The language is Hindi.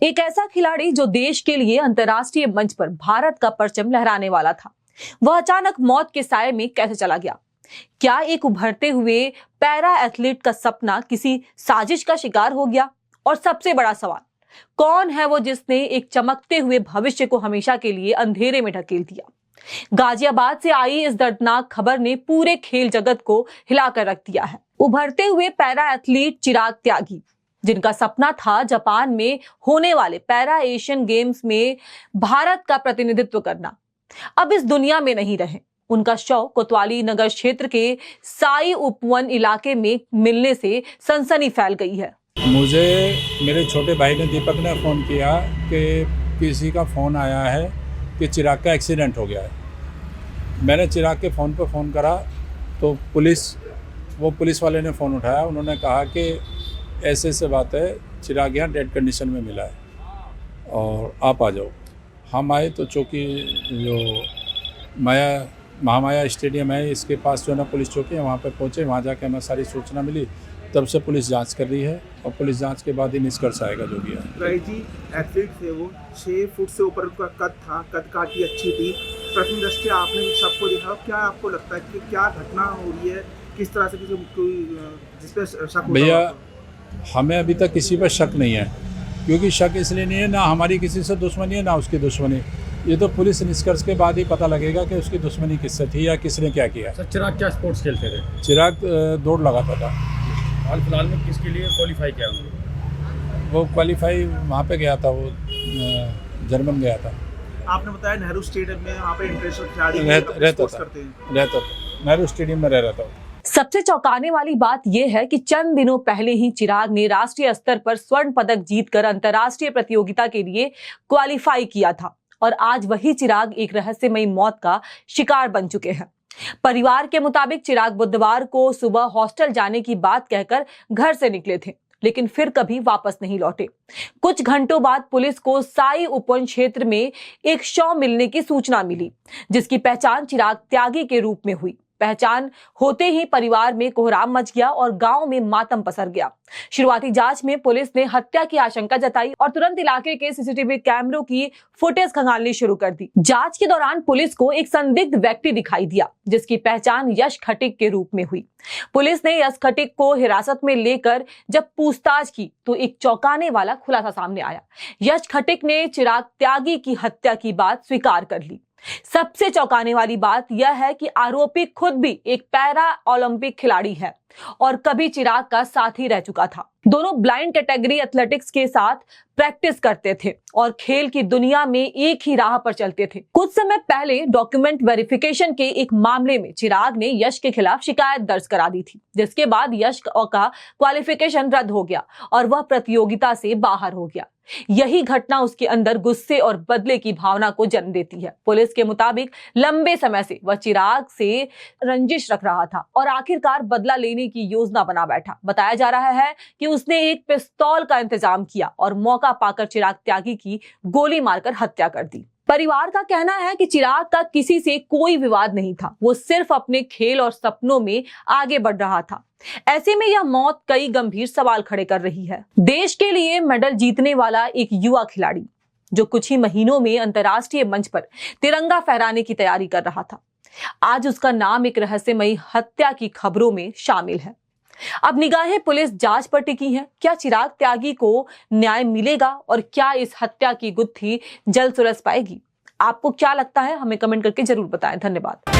एक ऐसा खिलाड़ी जो देश के लिए अंतर्राष्ट्रीय मंच पर भारत का परचम लहराने वाला था, वह अचानक मौत के साए में कैसे चला गया? क्या एक उभरते हुए पैरा एथलीट का सपना किसी साजिश का शिकार हो गया? और सबसे बड़ा सवाल, कौन है वो जिसने एक चमकते हुए भविष्य को हमेशा के लिए अंधेरे में ढकेल दिया? गाजियाबाद से आई इस दर्दनाक खबर ने पूरे खेल जगत को हिलाकर रख दिया है। उभरते हुए पैरा एथलीट चिराग त्यागी, जिनका सपना था जापान में होने वाले पैरा एशियन गेम्स में भारत का प्रतिनिधित्व करना, अब इस दुनिया में नहीं रहे। उनका शव कोतवाली नगर क्षेत्र के साई उपवन इलाके में मिलने से सनसनी फैल गई है। मुझे मेरे छोटे भाई ने दीपक ने फ़ोन किया कि किसी का फ़ोन आया है कि चिराग का एक्सीडेंट हो गया है। मैंने चिराग के फ़ोन पर फ़ोन करा तो पुलिस वाले ने फ़ोन उठाया। उन्होंने कहा कि ऐसे बात है, चिराग यहाँ डेड कंडीशन में मिला है और आप आ जाओ। हम आए तो चौकी जो महामाया स्टेडियम है इसके पास जो है ना पुलिस चौकी है, वहाँ पे पहुँचे। वहाँ जाके हमें सारी सूचना मिली, तब से पुलिस जांच कर रही है और पुलिस जांच के बाद ही निष्कर्ष आएगा जो भी है। राय जी एथलीट थे, वो 6 फुट से ऊपर का कद था, कद काठी अच्छी थी। प्रथम दृष्टया आपने सबको देखा, क्या आपको लगता है कि क्या घटना हो रही है, किस तरह से जिस पे शक? भैया हमें अभी तक किसी पर शक नहीं है, क्योंकि शक इसलिए नहीं है, ना हमारी किसी से दुश्मनी है ना उसकी दुश्मनी। ये तो पुलिस निष्कर्ष के बाद ही पता लगेगा कि उसकी दुश्मनी किससे थी या किसने क्या किया। सर चिराग क्या स्पोर्ट्स खेलते थे? चिराग दौड़ लगाता था। हाल फिलहाल में किसके लिए क्वालिफाई किया उन्होंने? वो क्वालिफाई वहाँ पे गया था, वो जर्मन गया था। आपने बताया नेहरू स्टेडियम में वहाँ पे इंटरनेशनल खिलाड़ी रहता था, नेहरू स्टेडियम में रह रहा था। सबसे चौंकाने वाली बात यह है कि चंद दिनों पहले ही चिराग ने राष्ट्रीय स्तर पर स्वर्ण पदक जीतकर अंतर्राष्ट्रीय प्रतियोगिता के लिए क्वालिफाई किया था और आज वही चिराग एक रहस्यमयी मौत का शिकार बन चुके हैं। परिवार के मुताबिक चिराग बुधवार को सुबह हॉस्टल जाने की बात कहकर घर से निकले थे, लेकिन फिर कभी वापस नहीं लौटे। कुछ घंटों बाद पुलिस को साई उपवन क्षेत्र में एक शव मिलने की सूचना मिली, जिसकी पहचान चिराग त्यागी के रूप में हुई। पहचान होते ही परिवार में कोहराम मच गया और गांव में मातम पसर गया। शुरुआती जांच में पुलिस ने हत्या की आशंका जताई और तुरंत इलाके के सीसीटीवी कैमरों की फुटेज खंगालनी शुरू कर दी। जांच के दौरान पुलिस को एक संदिग्ध व्यक्ति दिखाई दिया, जिसकी पहचान यश खटिक के रूप में हुई। पुलिस ने यश खटिक को हिरासत में लेकर जब पूछताछ की तो एक चौंकाने वाला खुलासा सामने आया। यश खटिक ने चिराग त्यागी की हत्या की बात स्वीकार कर ली। सबसे चौंकाने वाली बात यह है कि आरोपी खुद भी एक पैरा ओलंपिक खिलाड़ी है और कभी चिराग का साथी रह चुका था। दोनों ब्लाइंड कैटेगरी एथलेटिक्स के साथ प्रैक्टिस करते थे और खेल की दुनिया में एक ही राह पर चलते थे। कुछ समय पहले डॉक्यूमेंट वेरिफिकेशन के एक मामले में चिराग ने यश के खिलाफ शिकायत दर्ज करा दी थी, जिसके बाद यश का क्वालिफिकेशन रद्द हो गया और वह प्रतियोगिता से बाहर हो गया। यही घटना उसके अंदर गुस्से और बदले की भावना को जन्म देती है। पुलिस के मुताबिक लंबे समय से वह चिराग से रंजिश रख रहा था और आखिरकार बदला लेने की योजना बना बैठा। बताया जा रहा है कि उसने एक पिस्तौल का इंतजाम किया और मौका पाकर चिराग त्यागी की गोली मारकर हत्या कर दी। परिवार का कहना है कि चिराग का किसी से कोई विवाद नहीं था, वो सिर्फ अपने खेल और सपनों में आगे बढ़ रहा था। ऐसे में यह मौत कई गंभीर सवाल खड़े कर रही है। देश के लिए मेडल जीतने वाला एक युवा खिलाड़ी जो कुछ ही महीनों में अंतर्राष्ट्रीय मंच पर तिरंगा फहराने की तैयारी कर रहा था, आज उसका नाम एक रहस्यमयी हत्या की खबरों में शामिल है। अब निगाहें पुलिस जांच पर टिकी हैं। क्या चिराग त्यागी को न्याय मिलेगा और क्या इस हत्या की गुत्थी जल्द सुलझ पाएगी? आपको क्या लगता है? हमें कमेंट करके जरूर बताएं। धन्यवाद।